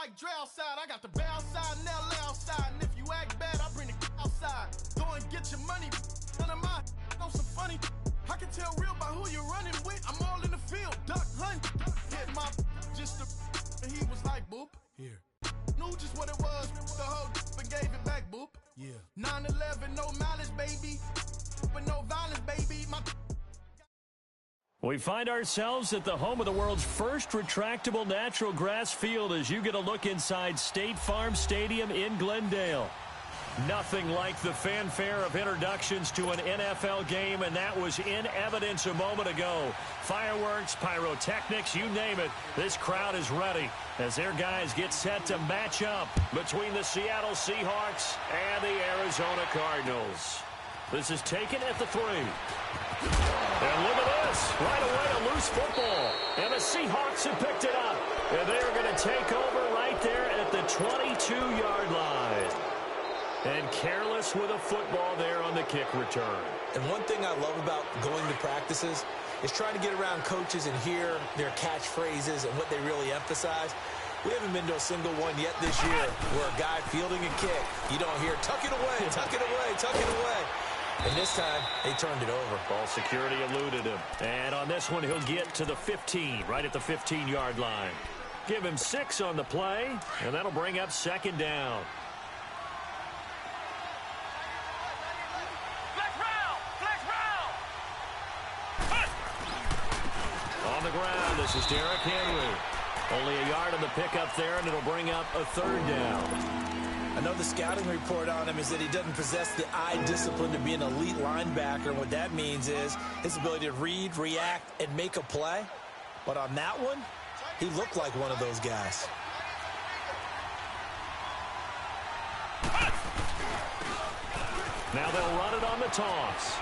like Dre outside. I got the bay outside and LA outside. And if you act bad, I bring the outside. Go and get your money. None of my know some funny. I can tell real by who you're running with. I'm all in the field. Duck, hunt, hit my just the. And he was like, boop. Here. Knew just what it was. The whole and gave it back, boop. Yeah. 9/11, no malice, baby. But no violence, baby. We find ourselves at the home of the world's first retractable natural grass field as you get a look inside State Farm Stadium in Glendale. Nothing like the fanfare of introductions to an NFL game, and that was in evidence a moment ago. Fireworks, pyrotechnics, you name it. This crowd is ready as their guys get set to match up between the Seattle Seahawks and the Arizona Cardinals. This is taken at the 3. And look at this. Right away, a loose football. And the Seahawks have picked it up. And they're going to take over right there at the 22-yard line. And careless with a football there on the kick return. And one thing I love about going to practices is trying to get around coaches and hear their catchphrases and what they really emphasize. We haven't been to a single one yet this year where a guy fielding a kick, you don't hear, tuck it away, tuck it away, tuck it away. And this time, they turned it over. Ball security eluded him. And on this one, he'll get to the 15, right at the 15-yard line. Give him 6 on the play, and that'll bring up second down. On the ground, this is Derrick Henry. Only a yard on the pickup there, and it'll bring up a third down. I know the scouting report on him is that he doesn't possess the eye discipline to be an elite linebacker. And what that means is his ability to read, react, and make a play. But on that one, he looked like one of those guys. Now they'll run it on the toss.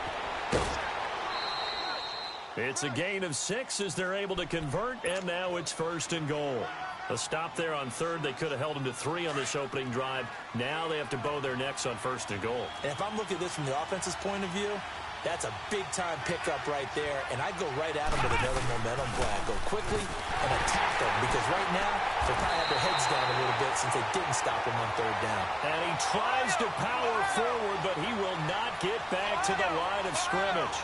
It's a gain of 6 as they're able to convert, and now it's 1st and goal. A stop there on 3rd. They could have held him to 3 on this opening drive. Now they have to bow their necks on 1st and goal. And if I'm looking at this from the offense's point of view, that's a big-time pickup right there. And I'd go right at him with another momentum play. I'd go quickly and attack them because right now they probably have their heads down a little bit since they didn't stop him on 3rd down. And he tries to power forward, but he will not get back to the line of scrimmage.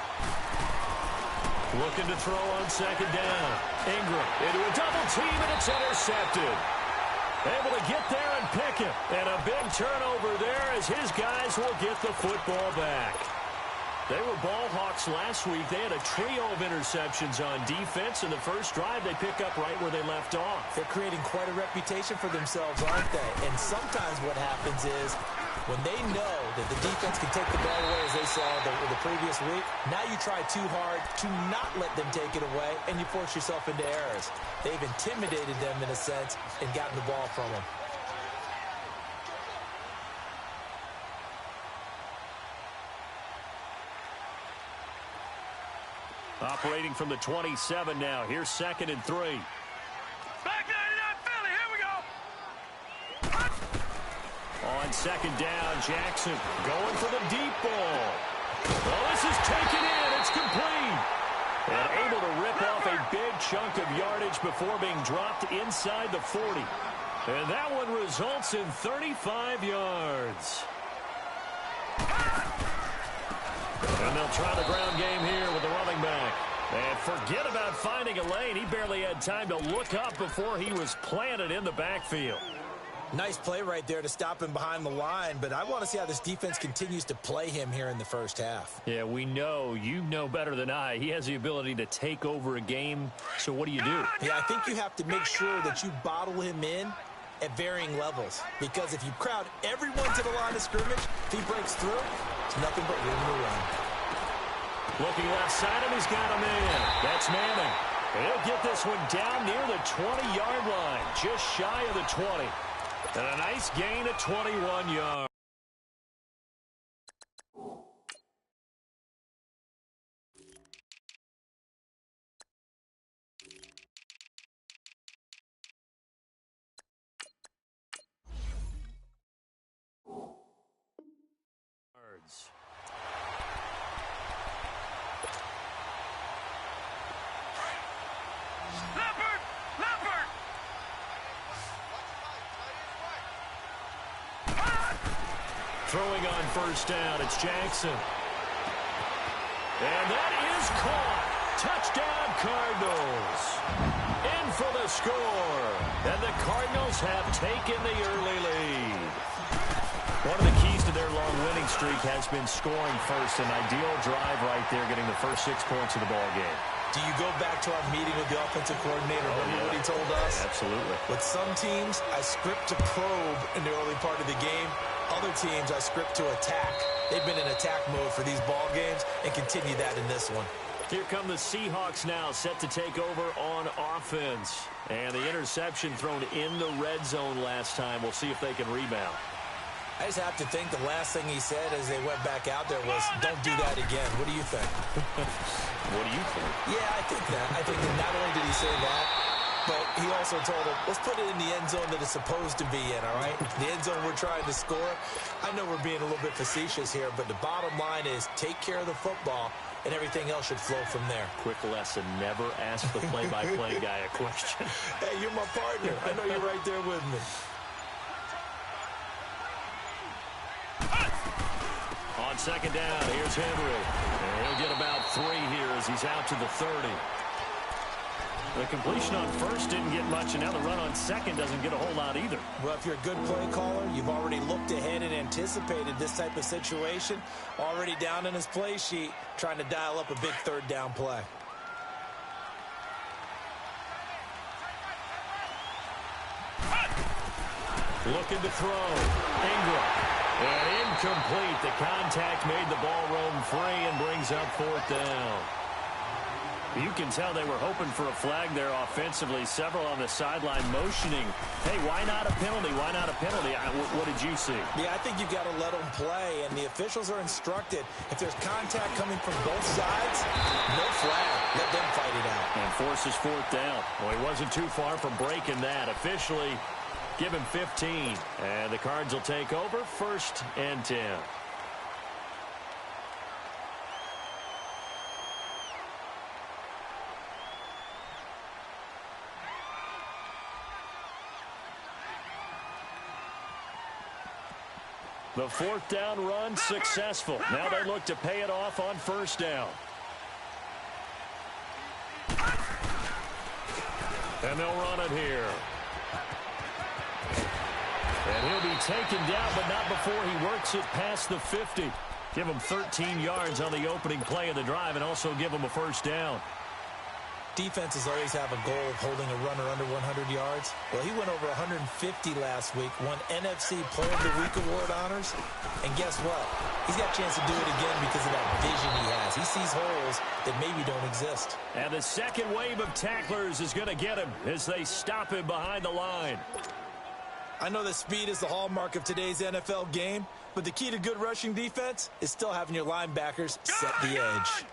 Looking to throw on 2nd down. Ingram into a double team, and it's intercepted. Able to get there and pick it. And a big turnover there as his guys will get the football back. They were ball hawks last week. They had a trio of interceptions on defense. In the first drive, they pick up right where they left off. They're creating quite a reputation for themselves, aren't they? And sometimes what happens is when they know that the defense can take the ball away, as they saw the previous week, now you try too hard to not let them take it away, and you force yourself into errors. They've intimidated them in a sense and gotten the ball from them. Operating from the 27 now. Here's 2nd and 3. Back 99 Philly, here we go. On 2nd down, Jackson going for the deep ball. Well, this is taken in. It's complete. And able to rip off a big chunk of yardage before being dropped inside the 40. And that one results in 35 yards. And they'll try the ground game here with the running back. And forget about finding a lane. He barely had time to look up before he was planted in the backfield. Nice play right there to stop him behind the line, but I want to see how this defense continues to play him here in the first half. Yeah, we know. You know better than I. He has the ability to take over a game, so what do you do? Yeah, I think you have to make sure that you bottle him in at varying levels, because if you crowd everyone to the line of scrimmage, if he breaks through, it's nothing but room to run. Looking left side, and he's got him in. That's Manning. He'll get this one down near the 20-yard line, just shy of the 20. And a nice gain of 21 yards. Throwing on first down, it's Jackson. And that is caught. Touchdown, Cardinals. In for the score. And the Cardinals have taken the early lead. One of the keys to their long winning streak has been scoring first. An ideal drive right there, getting the first 6 points of the ball game. Do you go back to our meeting with the offensive coordinator? Remember what he told us? Absolutely. With some teams, I script to probe in the early part of the game. Other teams, I script to attack. They've been in attack mode for these ball games and continue that in this one. Here come the Seahawks now, set to take over on offense. And the interception thrown in the red zone last time. We'll see if they can rebound. I just have to think the last thing he said as they went back out there was, don't do that again. What do you think? What do you think? Yeah, I think that. I think that not only did he say that, but he also told him, let's put it in the end zone that it's supposed to be in, all right? The end zone we're trying to score. I know we're being a little bit facetious here, but the bottom line is take care of the football, and everything else should flow from there. Quick lesson, never ask the play-by-play guy a question. Hey, you're my partner. I know you're right there with me. On second down, here's Henry. And he'll get about 3 here as he's out to the 30. The completion on first didn't get much, and now the run on second doesn't get a whole lot either. Well, if you're a good play caller, you've already looked ahead and anticipated this type of situation. Already down in his play sheet, trying to dial up a big third down play. Looking to throw. Ingram. And incomplete. The contact made the ball roam free and brings up 4th down. You can tell they were hoping for a flag there offensively. Several on the sideline motioning. Hey, why not a penalty? Why not a penalty? What did you see? Yeah, I think you've got to let them play, and the officials are instructed. If there's contact coming from both sides, no flag. Let them fight it out. And forces 4th down. Well, he wasn't too far from breaking that. Officially, give him 15. And the Cards will take over 1st and 10. The 4th down run successful. Now they look to pay it off on 1st down. And they'll run it here. And he'll be taken down, but not before he works it past the 50. Give him 13 yards on the opening play of the drive and also give him a 1st down. Defenses always have a goal of holding a runner under 100 yards. Well, he went over 150 last week, won NFC Player of the Week award honors. And guess what? He's got a chance to do it again because of that vision he has. He sees holes that maybe don't exist. And the second wave of tacklers is going to get him as they stop him behind the line. I know that speed is the hallmark of today's NFL game, but the key to good rushing defense is still having your linebackers set the edge.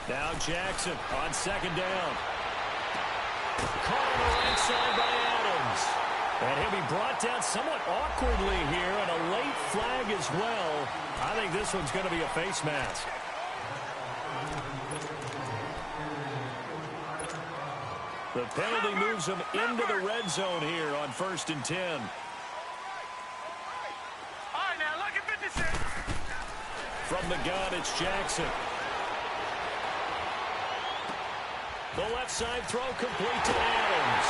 Now Jackson on second down. Caught on the right side by Adams. And he'll be brought down somewhat awkwardly here, and a late flag as well. I think this one's going to be a face mask. The penalty moves him into the red zone here on 1st and 10. All right, now look at 56. From the gun, it's Jackson. The left side throw complete to Adams.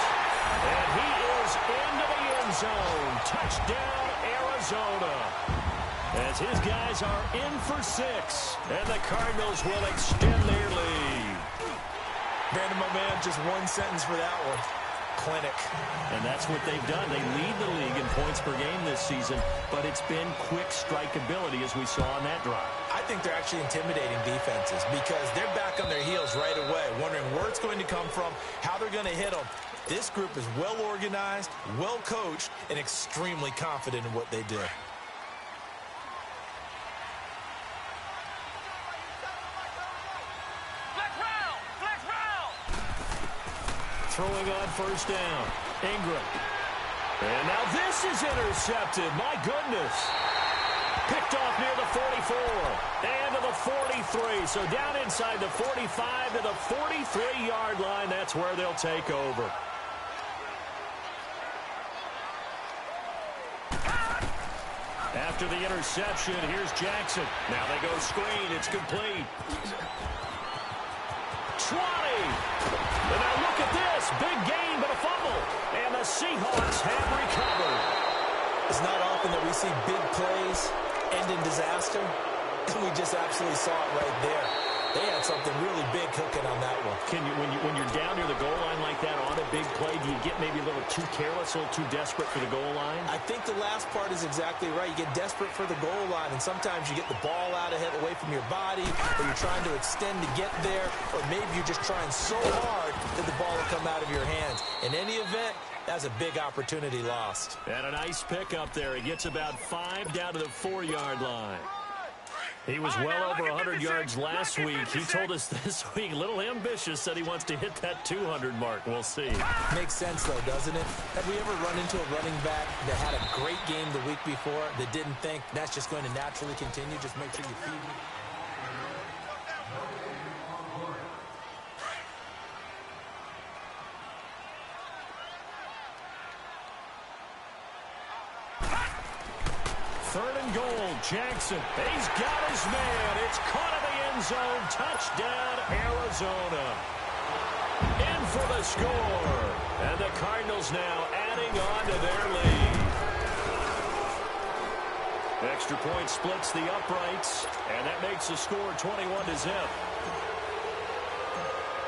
And he is into the end zone. Touchdown, Arizona. As his guys are in for 6. And the Cardinals will extend their lead. Brandon, my man, just one sentence for that one. Clinic. And that's what they've done. They lead the league in points per game this season, but it's been quick strikeability as we saw on that drive. I think they're actually intimidating defenses because they're back on their heels right away, wondering where it's going to come from, how they're going to hit them. This group is well organized, well coached, and extremely confident in what they do. Throwing on 1st down. Ingram. And now this is intercepted. My goodness. Picked off near the 44 and to the 43. So down inside the 45 to the 43-yard line. That's where they'll take over. After the interception, here's Jackson. Now they go screen. It's complete. 20. And now look at this. Big gain, but a fumble. And the Seahawks have recovered. It's not often that we see big plays end in disaster, and we just absolutely saw it right there. They had something really big cooking on that one. Can you, when you're down near the goal line like that on a big play, do you get maybe a little too careless, a little too desperate for the goal line? I think the last part is exactly right. You get desperate for the goal line, and sometimes you get the ball out ahead, away from your body, or you're trying to extend to get there, or maybe you're just trying so hard that the ball will come out of your hands. In any event, that's a big opportunity lost. And a nice pick up there. He gets about 5 down to the 4-yard line. He was well over 100 yards last week. He told us this week, a little ambitious, said he wants to hit that 200 mark. We'll see. Makes sense, though, doesn't it? Have we ever run into a running back that had a great game the week before that didn't think that's just going to naturally continue? Just make sure you feed me. Third and goal, Jackson. He's got his man. It's caught in the end zone. Touchdown, Arizona. In for the score. And the Cardinals now adding on to their lead. Extra point splits the uprights, and that makes the score 21-0.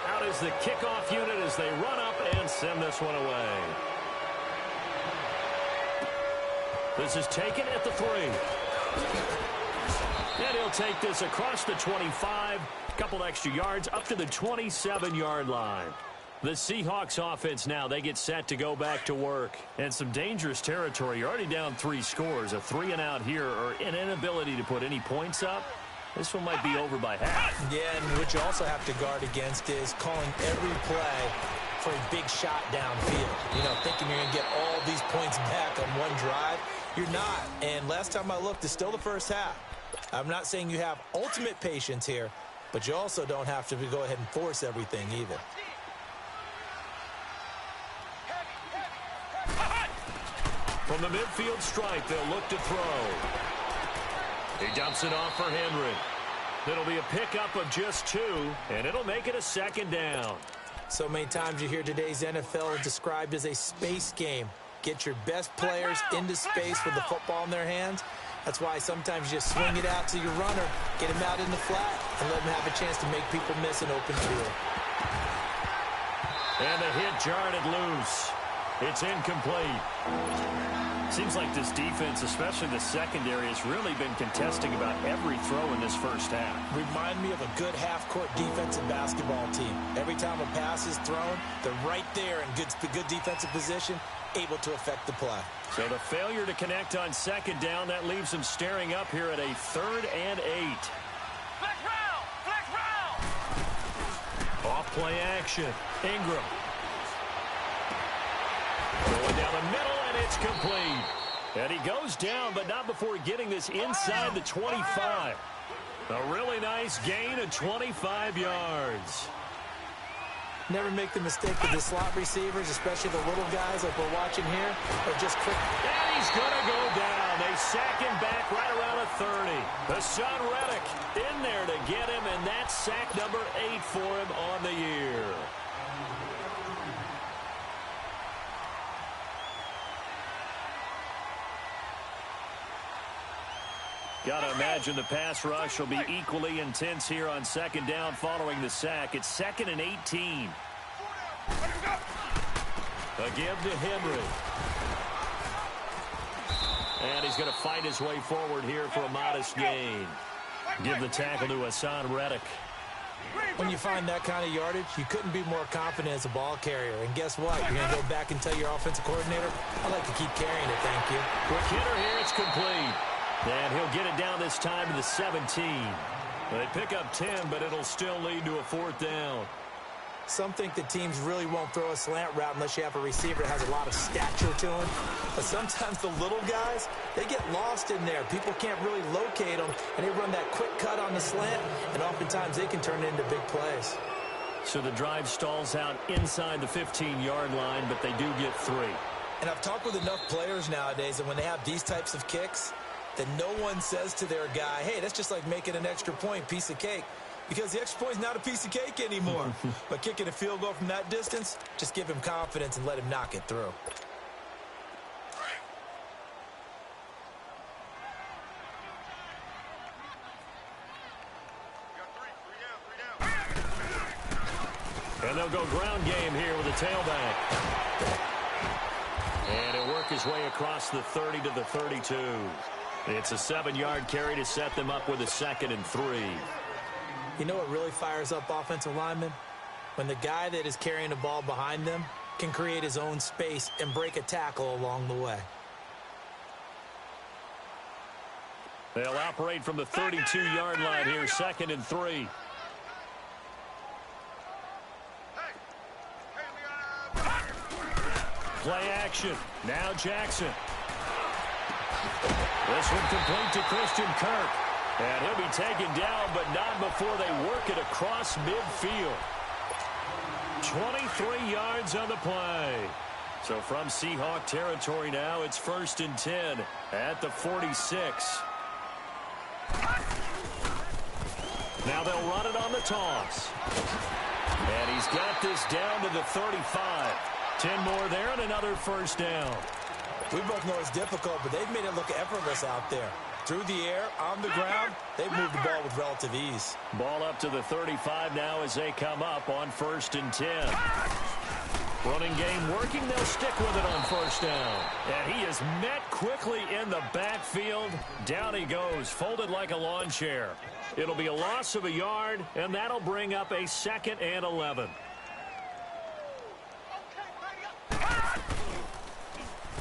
Out is the kickoff unit as they run up and send this one away. This is taken at the 3. And he'll take this across the 25. A couple extra yards up to the 27-yard line. The Seahawks offense now, they get set to go back to work. And some dangerous territory. You're already down 3 scores. A 3-and-out here or an inability to put any points up. This one might be over by half. Yeah, and what you also have to guard against is calling every play for a big shot downfield. You know, thinking you're going to get all these points back on one drive. You're not. And last time I looked, it's still the first half. I'm not saying you have ultimate patience here, but you also don't have to go ahead and force everything either. From the midfield stripe, they'll look to throw. He dumps it off for Henry. It'll be a pickup of just 2, and it'll make it a 2nd down. So many times you hear today's NFL described as a space game. Get your best players into space with the football in their hands. That's why sometimes you just swing it out to your runner, get him out in the flat, and let him have a chance to make people miss an open field. And the hit jarred it loose. It's incomplete. Seems like this defense, especially the secondary, has really been contesting about every throw in this first half. Remind me of a good half-court defensive basketball team. Every time a pass is thrown, they're right there in good defensive position, able to affect the play. So the failure to connect on 2nd down, that leaves them staring up here at a 3rd and 8. Flex round! Flex round! Off-play action. Ingram. Going down the middle, and it's complete. And he goes down, but not before getting this inside the 25. A really nice gain of 25 yards. Never make the mistake with the slot receivers, especially the little guys like we're watching here, or just quick. And he's going to go down. They sack him back right around the 30. Hassan Reddick in there to get him, and that's sack number 8 for him on the year. Got to imagine the pass rush will be equally intense here on 2nd down following the sack. It's 2nd and 18. A give to Henry. And he's going to fight his way forward here for a modest gain. Give the tackle to Hassan Reddick. When you find that kind of yardage, you couldn't be more confident as a ball carrier. And guess what? You're going to go back and tell your offensive coordinator, I'd like to keep carrying it, thank you. Quick hitter here, it's complete. And he'll get it down this time to the 17. They pick up 10, but it'll still lead to a 4th down. Some think that teams really won't throw a slant route unless you have a receiver that has a lot of stature to him. But sometimes the little guys, they get lost in there. People can't really locate them, and they run that quick cut on the slant, and oftentimes they can turn it into big plays. So the drive stalls out inside the 15-yard line, but they do get 3. And I've talked with enough players nowadays that when they have these types of kicks, that no one says to their guy, hey, that's just like making an extra point, piece of cake. Because the extra point is not a piece of cake anymore. But kicking a field goal from that distance, just give him confidence and let him knock it through. And they'll go ground game here with a tailback. And he'll work his way across the 30 to the 32. It's a 7-yard carry to set them up with a 2nd and 3. You know what really fires up offensive linemen? When the guy that is carrying the ball behind them can create his own space and break a tackle along the way. They'll operate from the 32-yard line here, 2nd and 3. Play action. Now Jackson. This one complete to Christian Kirk. And he'll be taken down, but not before they work it across midfield. 23 yards on the play. So from Seahawk territory now, it's 1st and 10 at the 46. Now they'll run it on the toss. And he's got this down to the 35. 10 more there and another 1st down. We both know it's difficult, but they've made it look effortless out there. Through the air, on the ground, they've moved the ball with relative ease. Ball up to the 35 now as they come up on 1st and 10. Running game working, they'll stick with it on 1st down. And he is met quickly in the backfield. Down he goes, folded like a lawn chair. It'll be a loss of a yard, and that'll bring up a 2nd and 11.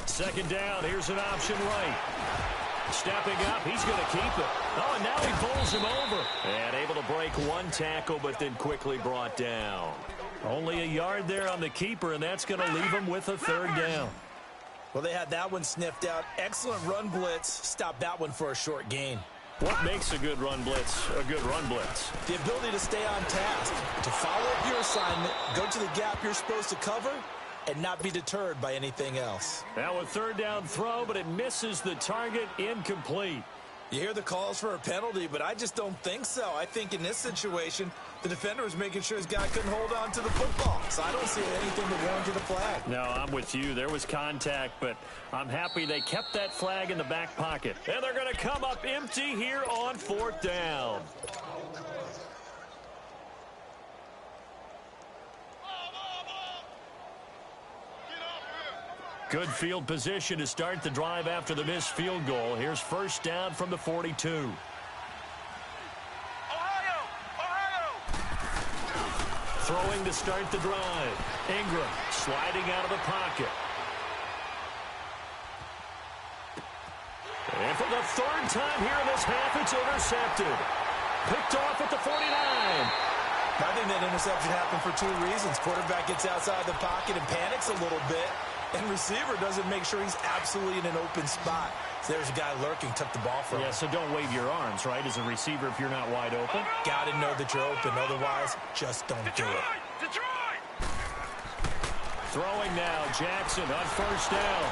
Second down, here's an option right. Stepping up, he's going to keep it. Oh, and now he pulls him over. And able to break one tackle, but then quickly brought down. Only a yard there on the keeper, and that's going to leave him with a 3rd down. Well, they had that one sniffed out. Excellent run blitz. Stop that one for a short gain. What makes a good run blitz a good run blitz? The ability to stay on task, to follow up your assignment, go to the gap you're supposed to cover, and not be deterred by anything else. Now a 3rd down throw, but it misses the target, incomplete. You hear the calls for a penalty, but I just don't think so. I think in this situation, the defender was making sure his guy couldn't hold on to the football. So I don't see anything that warranted a flag. No, I'm with you. There was contact, but I'm happy they kept that flag in the back pocket. And they're going to come up empty here on 4th down. Good field position to start the drive after the missed field goal. Here's 1st down from the 42. Ohio! Throwing to start the drive. Ingram sliding out of the pocket. And for the 3rd time here in this half, it's intercepted. Picked off at the 49. I think that interception happened for 2 reasons. Quarterback gets outside the pocket and panics a little bit. And receiver doesn't make sure he's absolutely in an open spot. So there's a guy lurking, took the ball from him. Yeah, so don't wave your arms, right, as a receiver if you're not wide open. Got to know that you're open. Otherwise, just don't do it. Detroit! Throwing now, Jackson on 1st down.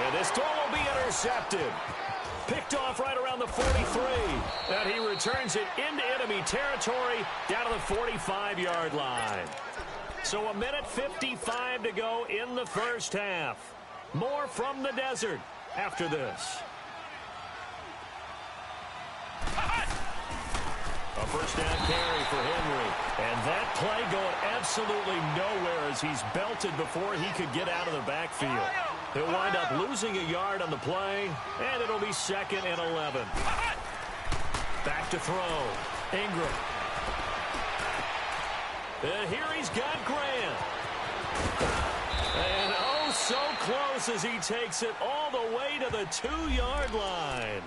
And this throw will be intercepted. Picked off right around the 43. And he returns it into enemy territory down to the 45-yard line. So a minute 55 to go in the 1st half. More from the desert after this. A 1st down carry for Henry. And that play going absolutely nowhere as he's belted before he could get out of the backfield. He'll wind up losing a yard on the play, and it'll be 2nd and 11. Back to throw. Ingram. And here he's got Grant. And oh, so close as he takes it all the way to the 2-yard line.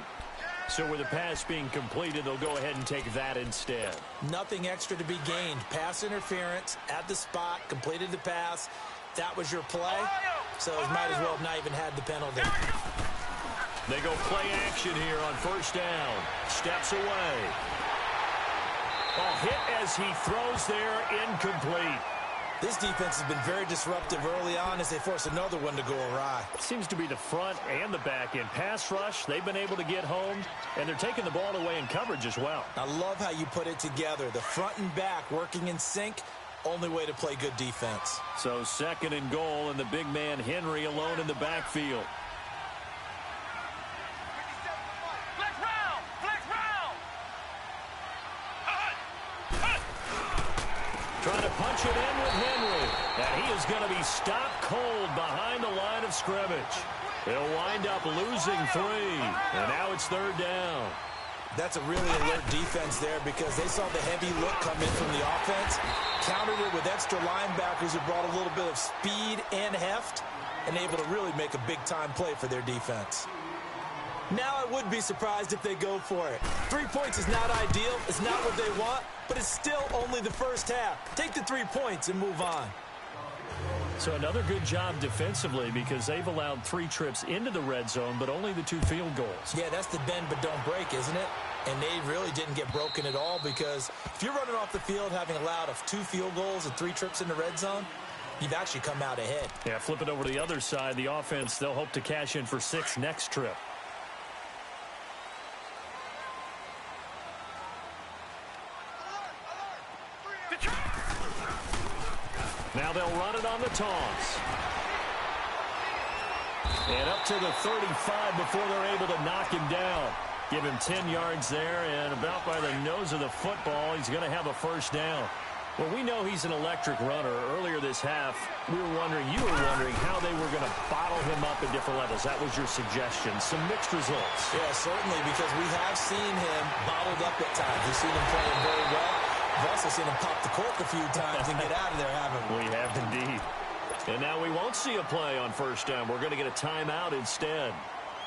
So with the pass being completed, they'll go ahead and take that instead. Nothing extra to be gained. Pass interference at the spot, completed the pass. That was your play, so you might as well have not even had the penalty. They go play action here on first down. Steps away. A hit as he throws there, incomplete. This defense has been very disruptive early on as they force another one to go awry. Seems to be the front and the back end. Pass rush, they've been able to get home, and they're taking the ball away in coverage as well. I love how you put it together. The front and back working in sync, only way to play good defense. So second and goal, and the big man Henry alone in the backfield. Flex round! Flex round! Trying to punch it in with Henry. And he is going to be stopped cold behind the line of scrimmage. He'll wind up losing 3. And now it's third down. That's a really alert defense there because they saw the heavy look come in from the offense, countered it with extra linebackers who brought a little bit of speed and heft, and able to really make a big-time play for their defense. Now I would be surprised if they go for it. 3 points is not ideal. It's not what they want, but it's still only the first half. Take the 3 points and move on. So another good job defensively because they've allowed 3 trips into the red zone, but only the 2 field goals. Yeah, that's the bend but don't break, isn't it? And they really didn't get broken at all because if you're running off the field having allowed 2 field goals and 3 trips in the red zone, you've actually come out ahead. Yeah, flip it over to the other side. The offense, they'll hope to cash in for 6 next trip. Now they'll run it on the toss. And up to the 35 before they're able to knock him down. Give him 10 yards there, and about by the nose of the football, he's going to have a first down. Well, we know he's an electric runner. Earlier this half, you were wondering how they were going to bottle him up at different levels. That was your suggestion. Some mixed results. Yeah, certainly, because we have seen him bottled up at times. We've seen him playing very well. We've also seen him pop the cork a few times and get out of there, haven't we? We have indeed. And now we won't see a play on first down. We're going to get a timeout instead,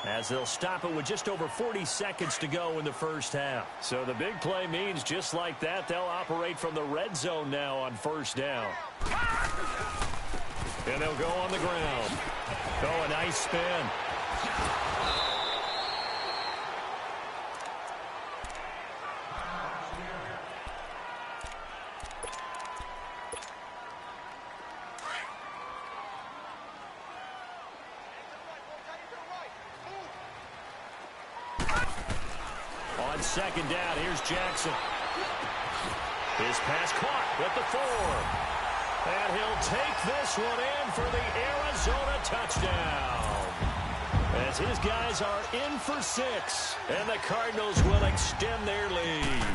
as they'll stop it with just over 40 seconds to go in the first half. So the big play means just like that, they'll operate from the red zone now on first down. And they'll go on the ground. Oh, a nice spin. On second down, here's Jackson. His pass caught at the 4. And he'll take this one in for the Arizona touchdown. As his guys are in for 6. And the Cardinals will extend their lead.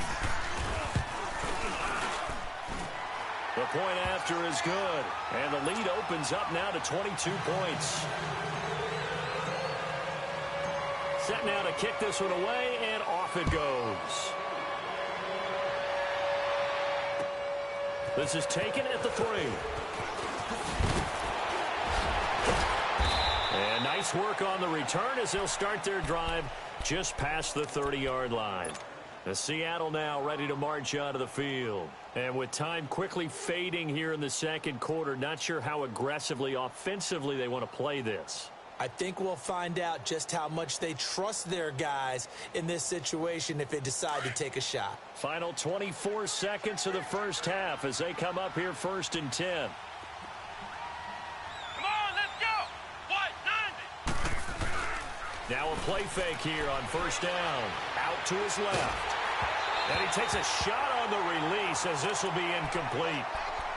The point after is good. And the lead opens up now to 22 points. Set now to kick this one away, and off it goes. This is taken at the 3. And nice work on the return as they'll start their drive just past the 30-yard line. The Seattle now ready to march out of the field. And with time quickly fading here in the second quarter, not sure how aggressively, offensively they want to play this. I think we'll find out just how much they trust their guys in this situation if they decide to take a shot. Final 24 seconds of the first half as they come up here first and 10. Come on, let's go! White, 90! Now a play fake here on first down. Out to his left. And he takes a shot on the release as this will be incomplete.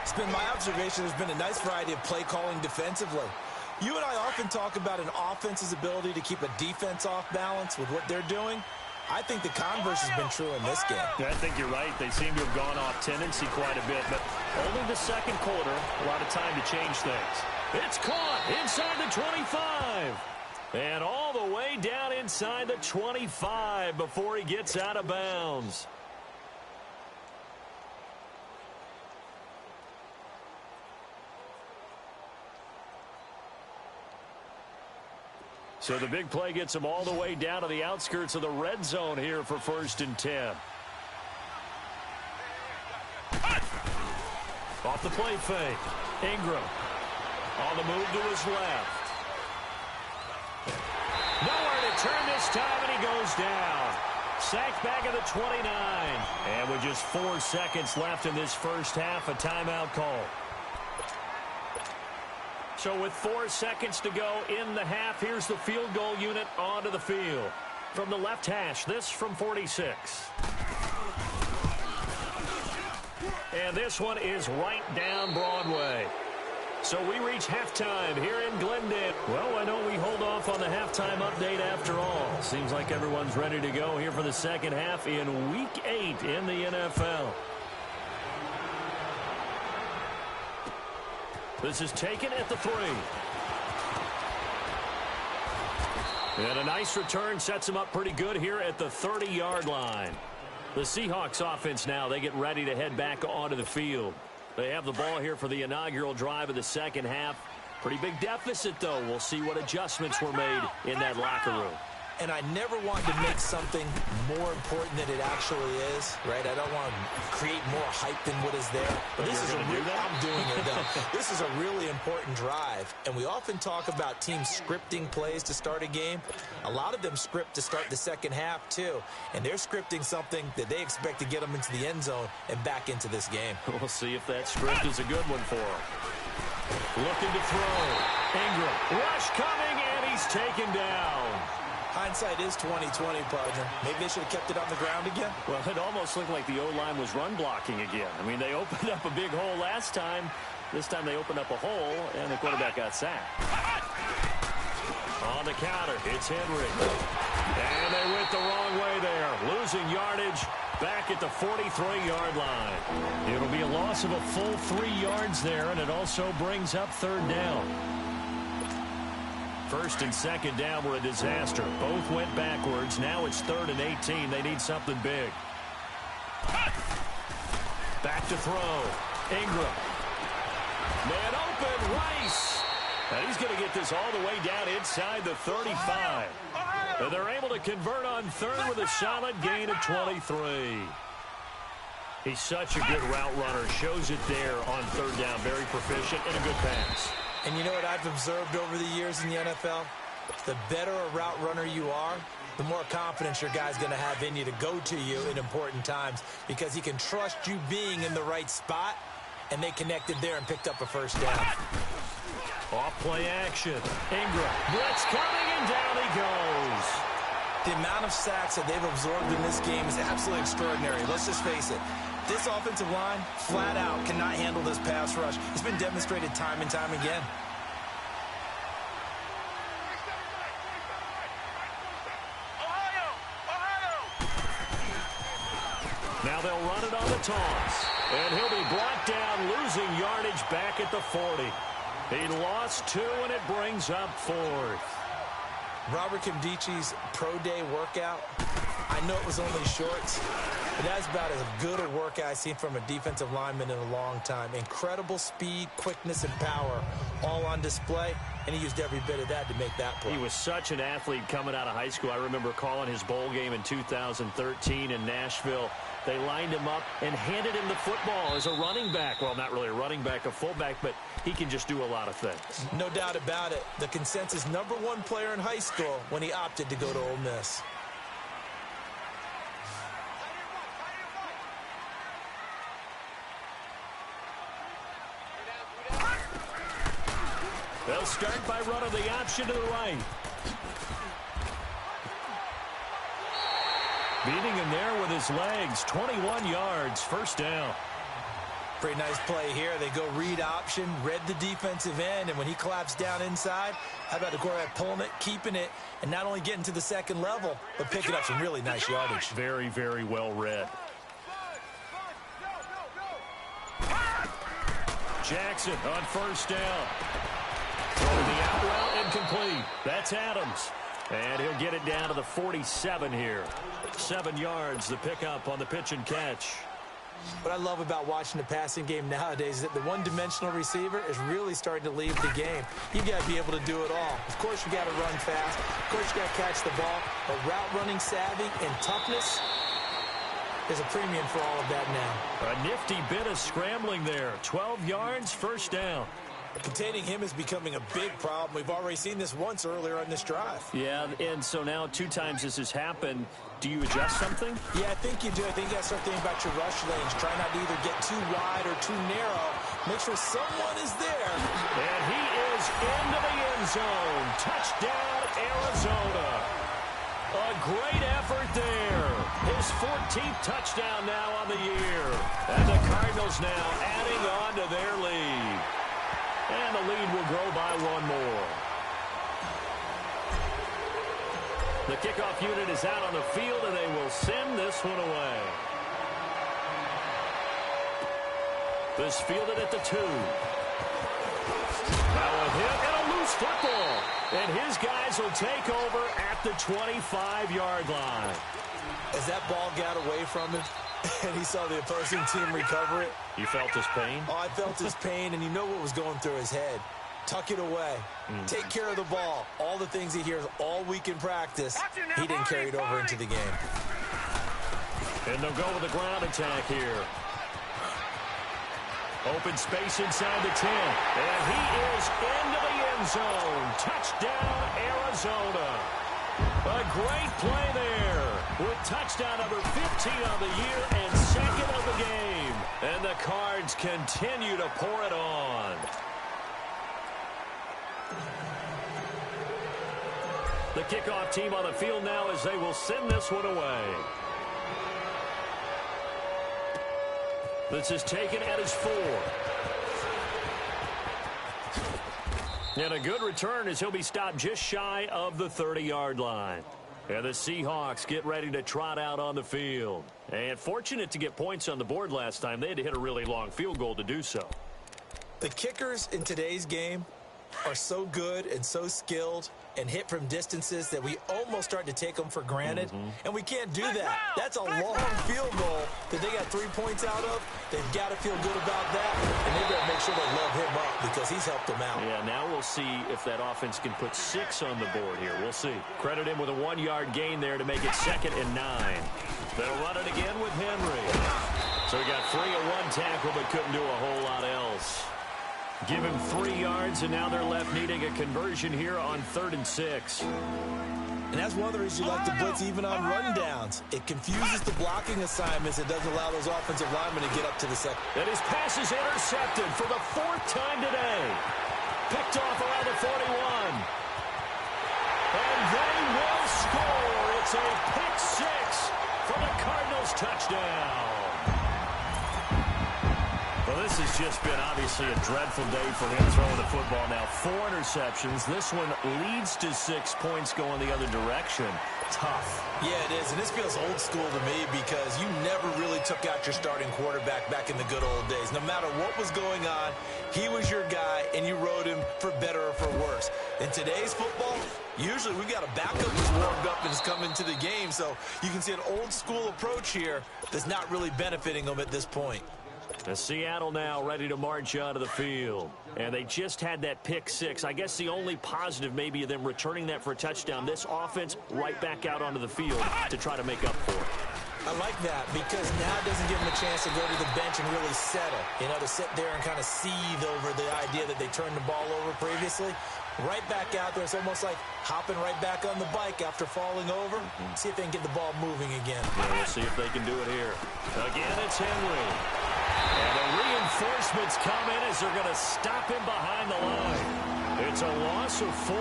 It's been my observation there's been a nice variety of play calling defensively. You and I often talk about an offense's ability to keep a defense off balance with what they're doing. I think the converse has been true in this game. I think you're right. They seem to have gone off tendency quite a bit, but only the second quarter, a lot of time to change things. It's caught inside the 25. And all the way down inside the 25 before he gets out of bounds. So the big play gets them all the way down to the outskirts of the red zone here for 1st and 10. Off the play fake. Ingram on the move to his left. Nowhere to turn this time, and he goes down. Sacked back at the 29. And with just 4 seconds left in this first half, a timeout call. So with 4 seconds to go in the half, here's the field goal unit onto the field. From the left hash, this from 46. And this one is right down Broadway. So we reach halftime here in Glendale. Well, why don't we hold off on the halftime update after all? Seems like everyone's ready to go here for the second half in Week 8 in the NFL. This is taken at the 3. And a nice return sets him up pretty good here at the 30-yard line. The Seahawks offense now, they get ready to head back onto the field. They have the ball here for the inaugural drive of the second half. Pretty big deficit, though. We'll see what adjustments were made in that locker room. And I never want to make something more important than it actually is, right? I don't want to create more hype than what is there. But this is I'm doing it, though. This is a really important drive. And we often talk about teams scripting plays to start a game. A lot of them script to start the second half, too. And they're scripting something that they expect to get them into the end zone and back into this game. We'll see if that script is a good one for them. Looking to throw. Ingram. Rush coming, and he's taken down. Hindsight is 20/20, partner. Maybe they should have kept it on the ground again. Well, it almost looked like the O-line was run blocking again. I mean, they opened up a big hole last time. This time they opened up a hole, and the quarterback got sacked. On the counter, it's Henry. And they went the wrong way there. Losing yardage back at the 43-yard line. It'll be a loss of a full 3 yards there, and it also brings up 3rd down. 1st and 2nd down were a disaster. Both went backwards. Now it's 3rd and 18. They need something big. Back to throw. Ingram. Man open. Rice. And he's going to get this all the way down inside the 35. And they're able to convert on 3rd with a solid gain of 23. He's such a good route runner. Shows it there on 3rd down. Very proficient and a good pass. And you know what I've observed over the years in the NFL? The better a route runner you are, the more confidence your guy's going to have in you to go to you in important times because he can trust you being in the right spot, and they connected there and picked up a 1st down. Off play action. Ingram. Blitz coming, and down he goes. The amount of sacks that they've absorbed in this game is absolutely extraordinary. Let's just face it. This offensive line, flat out, cannot handle this pass rush. It's been demonstrated time and time again. Now they'll run it on the toss. And he'll be brought down, losing yardage back at the 40. He lost 2, and it brings up 4th. Robert Kimdichi's pro day workout, I know it was only shorts, but that's about as good a workout I've seen from a defensive lineman in a long time. Incredible speed, quickness, and power all on display, and he used every bit of that to make that play. He was such an athlete coming out of high school. I remember calling his bowl game in 2013 in Nashville. They lined him up and handed him the football as a running back. Well, not really a running back, a fullback, but he can just do a lot of things. No doubt about it. The consensus #1 player in high school when he opted to go to Ole Miss. They'll start by running the option to the right. Beating him there with his legs. 21 yards, 1st down. Pretty nice play here. They go read option, read the defensive end, and when he collapsed down inside, how about the quarterback pulling it, keeping it, and not only getting to the 2nd level, but picking up some really nice yardage. Very, very well read. Jackson on 1st down. Throwing the out route, incomplete. That's Adams. And he'll get it down to the 47 here. 7 yards, the pickup on the pitch and catch. What I love about watching the passing game nowadays is that the one-dimensional receiver is really starting to leave the game. You've got to be able to do it all. Of course, you got to run fast. Of course, you got to catch the ball. But route running savvy and toughness, there's a premium for all of that now. A nifty bit of scrambling there. 12 yards, first down. Containing him is becoming a big problem. We've already seen this once earlier on this drive. Yeah, and so now 2 times this has happened. Do you adjust something? Yeah, I think you do. I think you got to start thinking about your rush lanes. Try not to either get too wide or too narrow. Make sure someone is there. And he is into the end zone. Touchdown, Arizona. A great effort there. His 14th touchdown now on the year. And the Cardinals now adding on to their lead. And the lead will grow by 1 more. The kickoff unit is out on the field, and they will send this one away. This fielded at the 2. Now a hit and a loose football. And his guys will take over at the 25-yard line. As that ball got away from him, and he saw the opposing team recover it. You felt his pain? Oh, I felt his pain, and you know what was going through his head. Tuck it away. Take care of the ball. All the things he hears all week in practice, he didn't carry it over into the game. And they'll go with the ground attack here. Open space inside the 10. And he is into the end zone. Touchdown, Arizona. A great play there with touchdown number 15 on the year and 2nd of the game. And the Cards continue to pour it on. The kickoff team on the field now as they will send this one away. This is taken at his 4. And a good return as he'll be stopped just shy of the 30-yard line. And the Seahawks get ready to trot out on the field. And fortunate to get points on the board last time. They had to hit a really long field goal to do so. The kickers in today's game are so good and so skilled and hit from distances that we almost start to take them for granted. And we can't do that. That's a long field goal that they got 3 points out of. They've got to feel good about that. And they've got to make sure they love him up because he's helped them out. Yeah, now we'll see if that offense can put 6 on the board here. We'll see. Credit him with a 1-yard gain there to make it 2nd and 9. They'll run it again with Henry. So he got 3 on 1 tackle but couldn't do a whole lot else. Give him 3 yards, and now they're left needing a conversion here on 3rd and 6. And that's one of the reasons you like to blitz even on rundowns. It confuses the blocking assignments. It doesn't allow those offensive linemen to get up to the second. And his pass is intercepted for the 4th time today. Picked off around the 41. And they will score. It's a pick 6 for the Cardinals touchdown. Well, this has just been obviously a dreadful day for him throwing the football now. 4 interceptions. This one leads to 6 points going the other direction. Tough. Yeah, it is. And this feels old school to me because you never really took out your starting quarterback back in the good old days. No matter what was going on, he was your guy, and you rode him for better or for worse. In today's football, usually we've got a backup who's warmed up and has come into the game. So you can see an old school approach here that's not really benefiting them at this point. The Seattle now ready to march onto the field. And they just had that pick 6. I guess the only positive maybe of them returning that for a touchdown. This offense right back out onto the field to try to make up for it. I like that because now it doesn't give them a chance to go to the bench and really settle. You know, to sit there and kind of seethe over the idea that they turned the ball over previously. Right back out there. It's almost like hopping right back on the bike after falling over. See if they can get the ball moving again. Yeah, we'll see if they can do it here. Again, it's Henry. And the reinforcements come in as they're going to stop him behind the line. It's a loss of 4.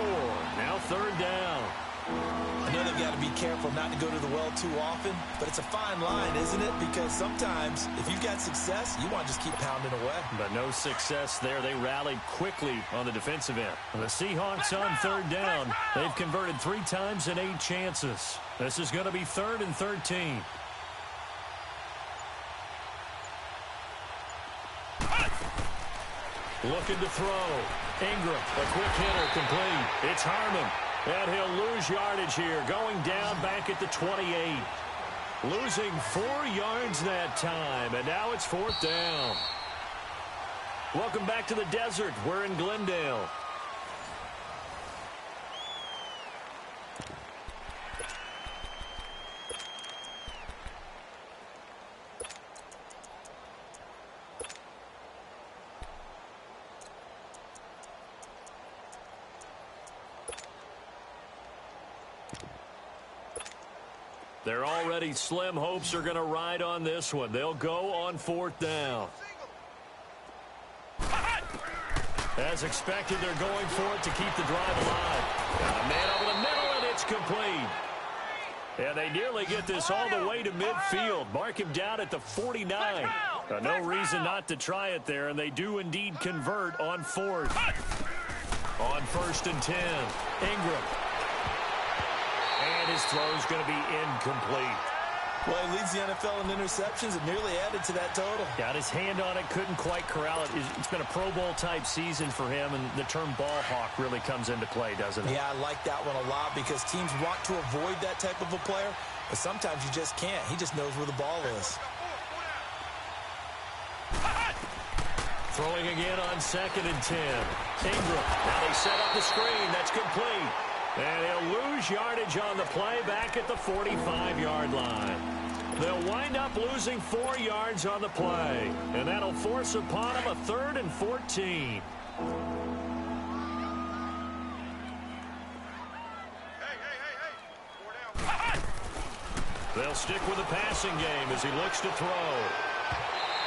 Now 3rd down. I know they've got to be careful not to go to the well too often, but it's a fine line, isn't it? Because sometimes, if you've got success, you want to just keep pounding away. But no success there. They rallied quickly on the defensive end. The Seahawks on 3rd down. They've converted 3 times in 8 chances. This is going to be 3rd and 13. Looking to throw. Ingram, a quick hitter, complete. It's Harmon. And he'll lose yardage here, going down back at the 28. Losing 4 yards that time, and now it's 4th down. Welcome back to the desert. We're in Glendale. Their already slim hopes are going to ride on this one. They'll go on 4th down. As expected, they're going for it to keep the drive alive. Got a man over the middle, and it's complete. And they nearly get this all the way to midfield. Mark him down at the 49. No reason not to try it there, and they do indeed convert on 4th. On 1st and 10, Ingram. And his throw is going to be incomplete. Well, he leads the NFL in interceptions and nearly added to that total. Got his hand on it, couldn't quite corral it. It's been a Pro Bowl-type season for him, and the term ball hawk really comes into play, doesn't it? Yeah, I like that one a lot because teams want to avoid that type of a player, but sometimes you just can't. He just knows where the ball is. Throwing again on 2nd and 10. Ingram. Now they set up the screen. That's complete. And he'll lose yardage on the play back at the 45-yard line. They'll wind up losing 4 yards on the play. And that'll force upon them a 3rd and 14. They'll stick with the passing game as he looks to throw.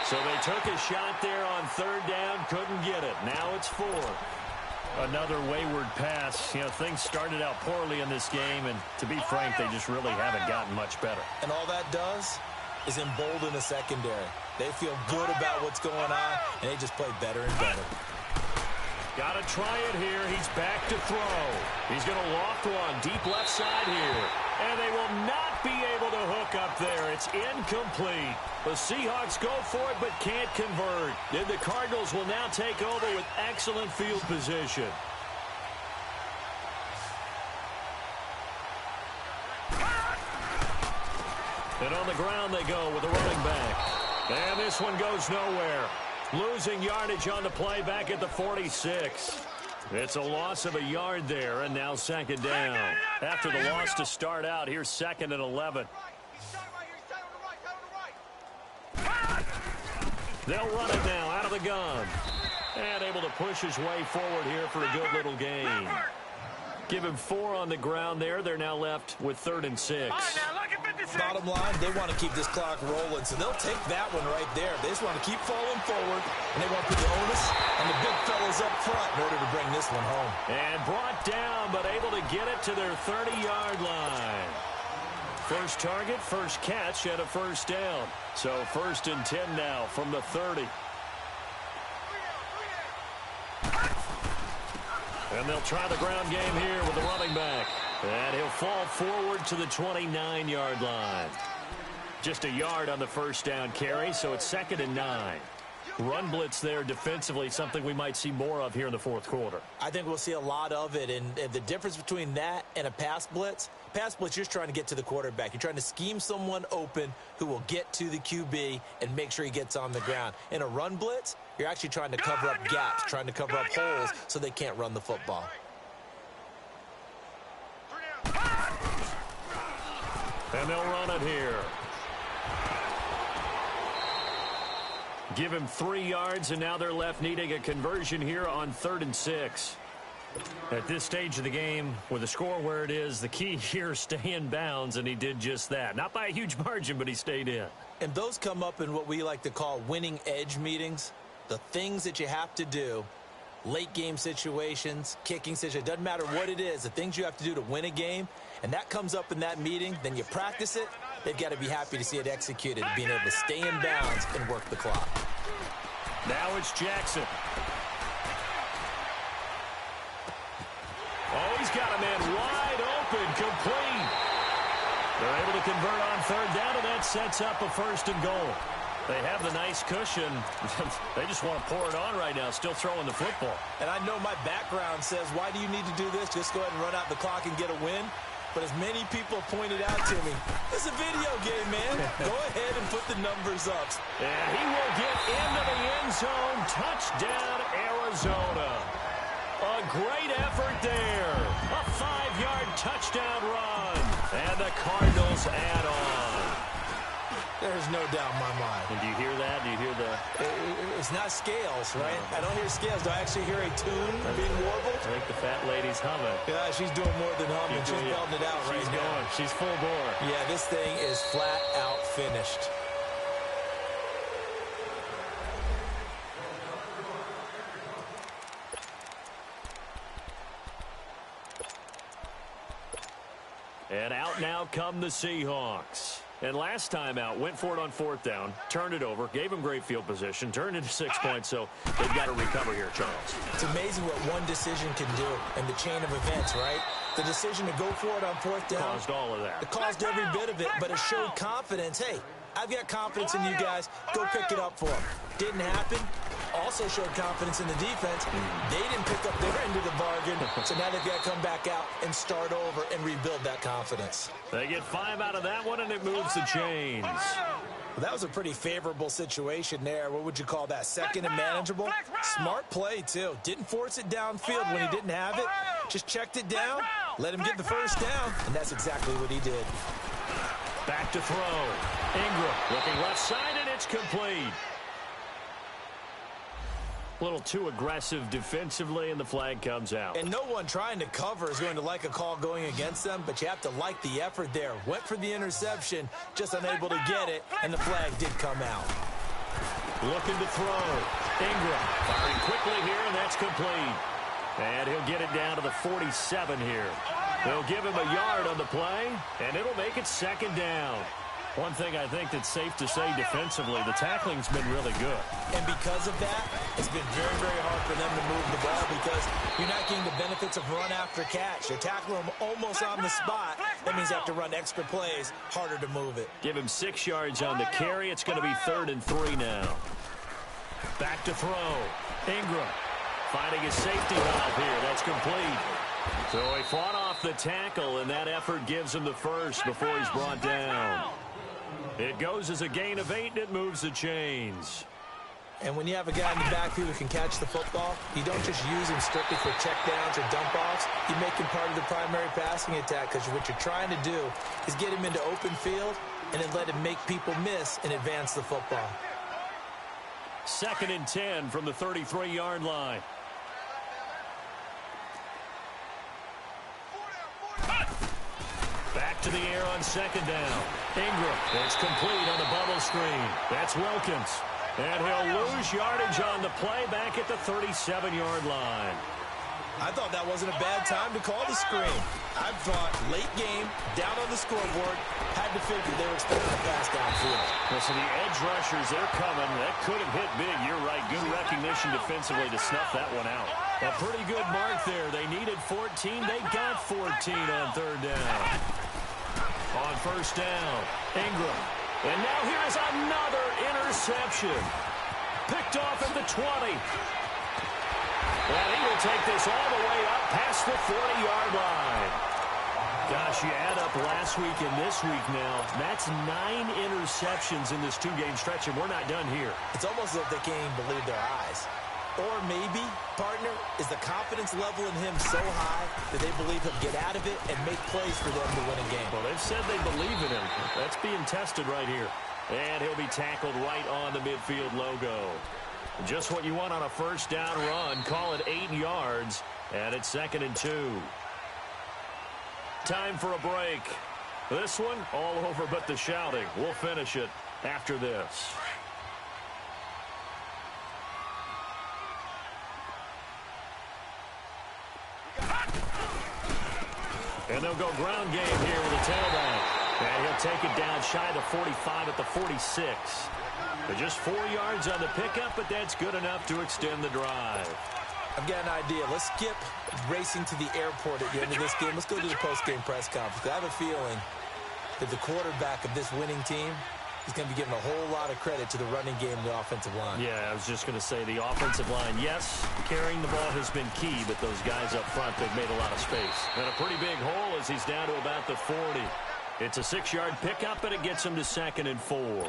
So they took a shot there on 3rd down, couldn't get it. Now it's 4th. Another wayward pass. You know, things started out poorly in this game, and to be frank, they just really haven't gotten much better. And all that does is embolden the secondary. They feel good about what's going on, and they just play better and better. Got to try it here. He's back to throw. He's going to loft one deep left side here. And they will not be able to hook up there. It's incomplete. The Seahawks go for it but can't convert. And the Cardinals will now take over with excellent field position. And on the ground they go with the running back. And this one goes nowhere. Losing yardage on the play back at the 46. It's a loss of a yard there, and now 2nd down. After the loss to start out, here's 2nd and 11. They'll run it now out of the gun. And able to push his way forward here for a good little gain. Give him 4 on the ground there. They're now left with 3rd and 6. Bottom line, they want to keep this clock rolling, so they'll take that one right there. They just want to keep falling forward, and they want to put the onus on the big fellas up front in order to bring this one home. And brought down, but able to get it to their 30-yard line. First target, first catch, and a 1st down. So 1st and 10 now from the 30. And they'll try the ground game here with the running back. And he'll fall forward to the 29-yard line. Just a yard on the 1st down carry, so it's 2nd and 9. Run blitz there defensively, something we might see more of here in the 4th quarter. I think we'll see a lot of it, and the difference between that and a pass blitz, you're just trying to get to the quarterback. You're trying to scheme someone open who will get to the QB and make sure he gets on the ground. In a run blitz, you're actually trying to cover up gaps, trying to cover up holes so they can't run the football. And they'll run it here. Give him 3 yards, and now they're left needing a conversion here on 3rd and 6. At this stage of the game, with the score where it is, the key here is stay in bounds, and he did just that. Not by a huge margin, but he stayed in. And those come up in what we like to call winning edge meetings. The things that you have to do, late game situations, kicking situations, doesn't matter what it is, the things you have to do to win a game, and that comes up in that meeting, then you practice it, they've got to be happy to see it executed, being able to stay in bounds and work the clock. Now it's Jackson. Oh, he's got a man wide open, complete. They're able to convert on 3rd down, and that sets up a 1st and goal. They have the nice cushion. They just want to pour it on right now, still throwing the football. And I know my background says, why do you need to do this? Just go ahead and run out the clock and get a win. but as many people pointed out to me, it's a video game, man. Go ahead and put the numbers up. And he will get into the end zone. Touchdown, Arizona. A great effort there. A 5-yard touchdown run. And the Cardinals add on. There's no doubt in my mind. And do you hear that? Do you hear the... It's not scales, right? I don't hear scales. Do I actually hear a tune being warbled? I think the fat lady's humming. Yeah, she's doing more than humming. She's belting it out right now. She's going. She's full bore. Yeah, this thing is flat out finished. And out now come the Seahawks. And last time out, went for it on 4th down, turned it over, gave him great field position, turned it to 6 points, so they've got to recover here, Charles. It's amazing what one decision can do in the chain of events, right? The decision to go for it on 4th down. Caused all of that. It caused every bit of it, but it showed confidence. Hey, I've got confidence in you guys. Go pick it up for them. Didn't happen. Also showed confidence in the defense. They didn't pick up their end of the bargain, so now they've got to come back out and start over and rebuild that confidence. They get 5 out of that one, and it moves the chains. Well, that was a pretty favorable situation there. What would you call that? Second and manageable? Smart play, too. Didn't force it downfield when he didn't have it. Just checked it down, let him get the first down, and that's exactly what he did. Back to throw. Ingram looking left side, and it's complete. A little too aggressive defensively, and the flag comes out. And no one trying to cover is going to like a call going against them, but you have to like the effort there. Went for the interception, just unable to get it, and the flag did come out. Looking to throw. Ingram firing quickly here, and that's complete. And he'll get it down to the 47 here. They'll give him a yard on the play, and it'll make it 2nd down. One thing I think that's safe to say defensively, the tackling's been really good. And because of that, it's been very, very hard for them to move the ball because you're not getting the benefits of run after catch. You're tackling them almost on the spot. That means you have to run extra plays, harder to move it. Give him 6 yards on the carry. It's going to be 3rd and 3 now. Back to throw. Ingram finding his safety valve here. That's complete. So he fought off the tackle, and that effort gives him the first before he's brought down. It goes as a gain of 8, and it moves the chains. And when you have a guy in the backfield who can catch the football, you don't just use him strictly for checkdowns or dump-offs. You make him part of the primary passing attack because what you're trying to do is get him into open field and then let him make people miss and advance the football. 2nd and 10 from the 33-yard line. Back to the air on 2nd down. Ingram, it's complete on the bubble screen. That's Wilkins. And he'll lose yardage on the play back at the 37-yard line. I thought that wasn't a bad time to call the screen. I thought late game, down on the scoreboard, had to figure they were expecting a pass downfield. Listen, the edge rushers, they're coming. That could have hit big. You're right. Good recognition defensively to snuff that one out. A pretty good mark there. They needed 14. They got 14 on 3rd down. On 1st down, Ingram. And now here is another interception. Picked off at the 20. And he will take this all the way up past the 40-yard line. Gosh, you add up last week and this week now. That's 9 interceptions in this 2-game stretch, and we're not done here. It's almost as if they can't even believe their eyes. Or maybe, partner, is the confidence level in him so high that they believe he'll get out of it and make plays for them to win a game. Well, they've said they believe in him. That's being tested right here. And he'll be tackled right on the midfield logo. Just what you want on a 1st down run. Call it 8 yards, and it's 2nd and 2. Time for a break. This one, all over but the shouting. We'll finish it after this. And they'll go ground game here with a tailback. And he'll take it down shy of the 45 at the 46. But just 4 yards on the pickup, but that's good enough to extend the drive. I've got an idea. Let's skip racing to the airport at the end of this game. Let's go to the post-game press conference. I have a feeling that the quarterback of this winning team he's going to be giving a whole lot of credit to the running game and the offensive line. Yeah, I was just going to say the offensive line, yes, carrying the ball has been key, but those guys up front, they've made a lot of space. And a pretty big hole as he's down to about the 40. It's a 6-yard pickup, and it gets him to 2nd and 4.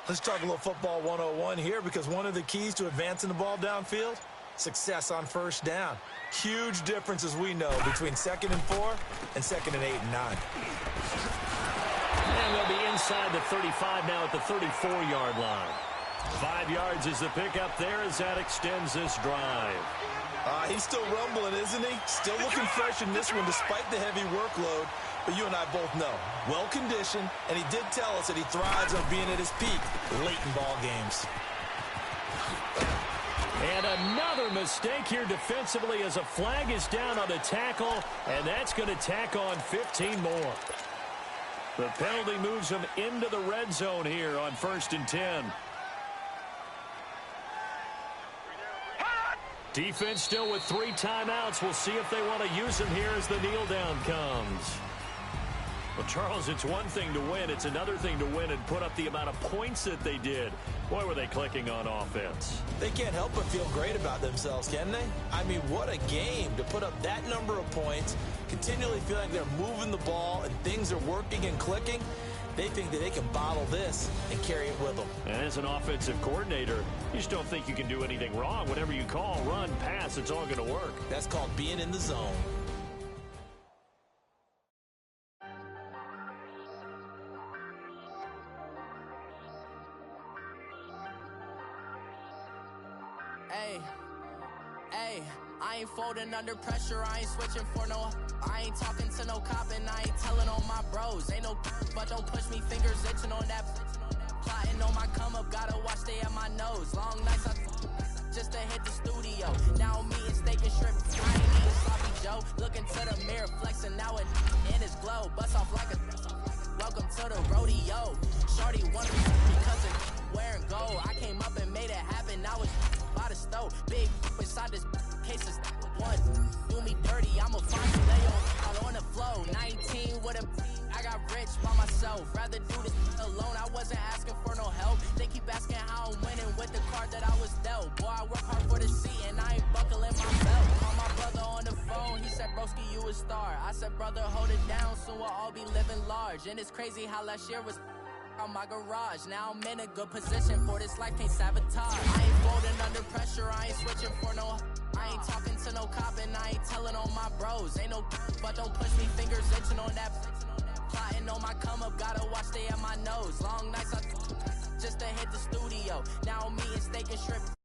Let's talk a little football 101 here, because one of the keys to advancing the ball downfield, success on first down. Huge difference, as we know, between 2nd and 4 and 2nd and 8 and 9. And they'll be inside the 35 now at the 34-yard line. 5 yards is the pickup there as that extends this drive. He's still rumbling, isn't he? Still looking fresh in this one despite the heavy workload. But you and I both know, well-conditioned, and he did tell us that he thrives on being at his peak late in ball games. And another mistake here defensively as a flag is down on the tackle, and that's going to tack on 15 more. The penalty moves him into the red zone here on 1st and 10. Defense still with 3 timeouts. We'll see if they want to use them here as the kneel down comes. Well, Charles, it's one thing to win. It's another thing to win and put up the amount of points that they did. Boy, were they clicking on offense. They can't help but feel great about themselves, can they? I mean, what a game to put up that number of points, continually feeling they're moving the ball and things are working and clicking. They think that they can bottle this and carry it with them. And as an offensive coordinator, you just don't think you can do anything wrong. Whatever you call, run, pass, it's all going to work. That's called being in the zone. Hey, I ain't folding under pressure, I ain't switching for no. I ain't talking to no cop and I ain't telling on my bros. Ain't no but don't push me, fingers itching on that. Plotting on my come up, gotta watch stay at my nose. Long nights just to hit the studio. Now I'm eating steak and shrimp, I ain't eating sloppy Joe. Looking to the mirror, flexing now it in his glow. Bust off like a welcome to the rodeo. Shorty wanted me because of wearing gold. I came up and made it happen, now it's by the stove. Big inside this case of one. Do me dirty, I'ma find you lay on the flow. 19 with a I got rich by myself. Rather do this alone, I wasn't asking for no help. They keep asking how I'm winning with the card that I was dealt. Boy, I work hard for the seat and I ain't buckling my belt. Call my brother on the phone, he said, broski, you a star. I said, brother, hold it down, soon we'll all be living large. And it's crazy how last year was on my garage. Now I'm in a good position for this life, can't sabotage. I ain't folding under pressure, I ain't switching for no. I ain't talking to no cop and I ain't telling on my bros. Ain't no but don't push me, fingers itching on that. Plotting on my come up, gotta watch stay at my nose. Long nights just to hit the studio. Now I'm eating steak and shrimp.